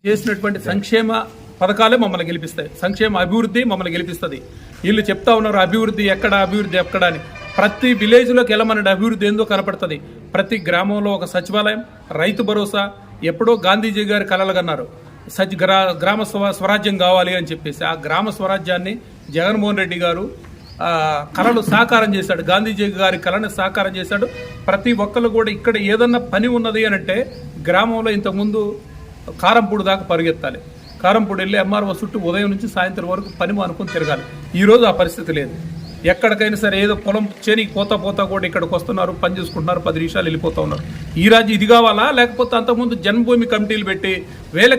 చేసినటువంటి సంక్షేమ పథకాలే మమ్మల్ని గెలిపిస్తాయి. సంక్షేమ అభివృద్ధి మమ్మల్ని గెలిపిస్తుంది. వీళ్ళు చెప్తా ఉన్నారు అభివృద్ధి ఎక్కడ అని. ప్రతి విలేజ్లోకి వెళ్ళమనండి, అభివృద్ధి ఏందో కనపడుతుంది. ప్రతి గ్రామంలో ఒక సచివాలయం, రైతు భరోసా, ఎప్పుడో గాంధీజీ గారి కలలుగన్నారు గ్రామ స్వరాజ్యం కావాలి అని చెప్పేసి. ఆ గ్రామ స్వరాజ్యాన్ని జగన్మోహన్ రెడ్డి గారు కళలు సాకారం చేశాడు. గాంధీజీ గారి కళను సాకారం చేశాడు. ప్రతి ఒక్కరు కూడా ఇక్కడ ఏదన్నా పని ఉన్నది అని అంటే గ్రామంలో ఇంతకుముందు కారంపూడి దాకా పరిగెత్తాలి. కారంపూడి వెళ్ళి ఎంఆర్ఓ చుట్టూ ఉదయం నుంచి సాయంత్రం వరకు పని అనుకుని తిరగాలి. ఈరోజు ఆ పరిస్థితి లేదు. ఎక్కడికైనా సరే ఏదో పొలం చేనికి పోతా కూడా ఇక్కడికి వస్తున్నారు, పని చేసుకుంటున్నారు, 10 నిమిషాలు వెళ్ళిపోతూ ఉన్నారు. ఈ రాజ్యం ఇది కావాలా? లేకపోతే అంతకుముందు జన్మభూమి కమిటీలు పెట్టి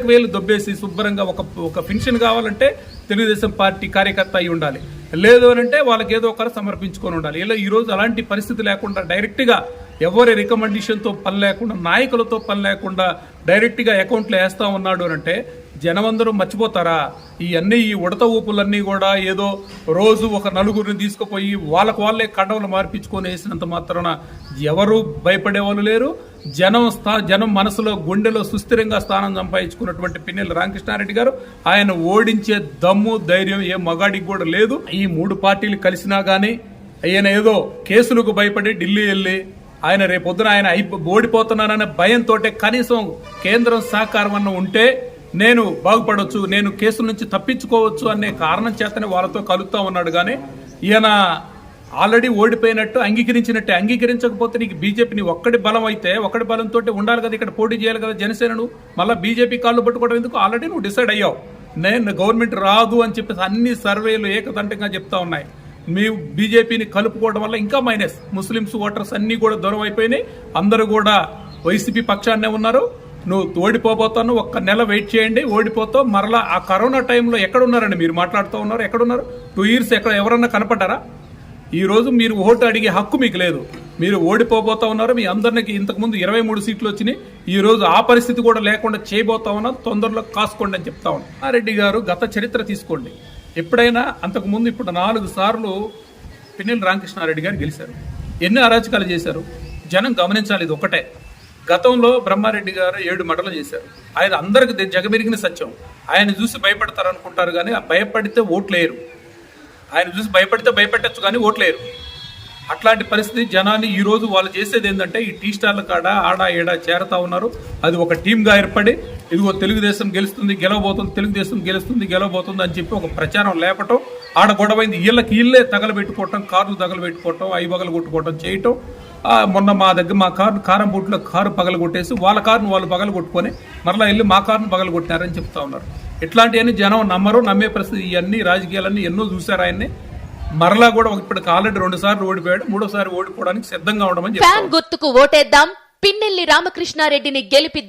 వేలు దొబ్బేసి శుభ్రంగా ఒక పెన్షన్ కావాలంటే తెలుగుదేశం పార్టీ కార్యకర్త అయి ఉండాలి, లేదు అని అంటే వాళ్ళకి ఏదో ఒకరు సమర్పించుకొని ఉండాలి. ఇలా ఈరోజు అలాంటి పరిస్థితి లేకుండా డైరెక్ట్గా ఎవరి రికమెండేషన్తో పని లేకుండా, నాయకులతో పని లేకుండా డైరెక్ట్గా అకౌంట్లో వేస్తా ఉన్నాడు అని అంటే జనమందరూ మర్చిపోతారా? ఈ ఉడత ఊపులన్నీ కూడా ఏదో రోజు ఒక నలుగురిని తీసుకుపోయి వాళ్ళే కండవలు మార్పించుకొని వేసినంత మాత్రాన ఎవరు భయపడేవాళ్ళు లేరు. జనం మనసులో గుండెలో సుస్థిరంగా స్థానం సంపాదించుకున్నటువంటి పిన్నెల్లి రామకృష్ణారెడ్డి గారు, ఆయన ఓడించే దమ్ము ధైర్యం ఏ మగాడికి కూడా లేదు. ఈ 3 పార్టీలు కలిసినా గానీ ఆయన ఏదో కేసులకు భయపడి ఢిల్లీ వెళ్ళి ఆయన రేపొద్దున ఆయన ఓడిపోతున్నాననే భయంతో కనీసం కేంద్రం సహకారం అన్న ఉంటే నేను బాగుపడవచ్చు, నేను కేసుల నుంచి తప్పించుకోవచ్చు అనే కారణం చేతనే వాళ్ళతో కలుపుతా ఉన్నాడు. కానీ ఈయన ఆల్రెడీ ఓడిపోయినట్టు అంగీకరించినట్టే. అంగీకరించకపోతే నీకు బీజేపీని ఒక్కడి బలం అయితే ఒక్కడి బలంతో ఉండాలి కదా, ఇక్కడ పోటీ చేయాలి కదా జనసేనను. మళ్ళీ బీజేపీ కాళ్ళు పట్టుకోవడం ఎందుకు? ఆల్రెడీ నువ్వు డిసైడ్ అయ్యావు, నేను గవర్నమెంట్ రాదు అని చెప్పేసి అన్ని సర్వేలు ఏకదంటంగా చెప్తా ఉన్నాయి. మీ బీజేపీని కలుపుకోవడం వల్ల ఇంకా మైనస్. ముస్లిమ్స్ ఓటర్స్ అన్ని కూడా దూరం అయిపోయినాయి. అందరూ కూడా వైసీపీ పక్షాన్నే ఉన్నారు. నువ్వు ఓడిపోతాను, ఒక్క నెల వెయిట్ చేయండి, ఓడిపోతావు. మరలా ఆ కరోనా టైంలో ఎక్కడున్నారండి మీరు? మాట్లాడుతూ ఉన్నారు, ఎక్కడున్నారు? 2 years ఎవరన్నా కనపడ్డారా? ఈ రోజు మీరు ఓటు అడిగే హక్కు మీకు లేదు. మీరు ఓడిపోతా ఉన్నారు. మీ అందరికి ఇంతకుముందు 23 సీట్లు వచ్చినాయి. ఈ రోజు ఆ పరిస్థితి కూడా లేకుండా చేయబోతా ఉన్నారు. తొందరలో కాసుకోండి అని చెప్తా ఉన్నారు. రెడ్డి గారు గత చరిత్ర తీసుకోండి. ఎప్పుడైనా అంతకుముందు ఇప్పుడు 4 సార్లు పిన్నెల్లి రామకృష్ణారెడ్డి గారు గెలిచారు. ఎన్ని అరాచకాలు చేశారు జనం గమనించాలి. ఇది ఒకటే. గతంలో బ్రహ్మారెడ్డి గారు 7 మర్డర్లు చేశారు. ఆయన అందరికి జగమెరిగిన సత్యం. ఆయన చూసి భయపడతారు అనుకుంటారు, కానీ భయపడితే ఓట్లేరు. ఆయన చూసి భయపెట్టచ్చు కానీ ఓట్లేరు. అట్లాంటి పరిస్థితి జనాన్ని ఈ రోజు వాళ్ళు చేసేది ఏంటంటే ఈ టీ స్టార్ల కాడ ఆడ ఏడా చేరతా ఉన్నారు. అది ఒక టీమ్గా ఏర్పడి ఇదిగో తెలుగుదేశం గెలుస్తుంది, గెలవబోతుంది, తెలుగుదేశం గెలుస్తుంది, గెలవబోతుంది అని చెప్పి ఒక ప్రచారం లేపటం, ఆడ గొడవైంది ఇళ్ళే తగలబెట్టుకోవటం, కార్లు తగలబెట్టుకోవటం, ఐబగలు కొట్టుకోవటం చేయటం. మొన్న మా కారంపూట్లో కారు పగలగొట్టేసి వాళ్ళ కారును వాళ్ళు పగలగొట్టుకొని మరలా వెళ్ళి మా కారును పగలగొట్టినారని చెప్తా ఉన్నారు. ఇట్లాంటివన్నీ జనం నమ్మరు, నమ్మే పరిస్థితి. ఇవన్నీ రాజకీయాలన్నీ ఎన్నో చూశారు ఆయన్ని. మరలా కూడా ఇప్పటికి ఆల్రెడీ 2 సార్లు ఓడిపోయాడు, 3వ సారి ఓడిపోవడానికి సిద్ధంగా ఉండమని చెప్పారు. ఫ్యాన్ గుర్తుకు ఓటేద్దాం, పిన్నెల్లి రామకృష్ణారెడ్డిని గెలిపిద్దాం.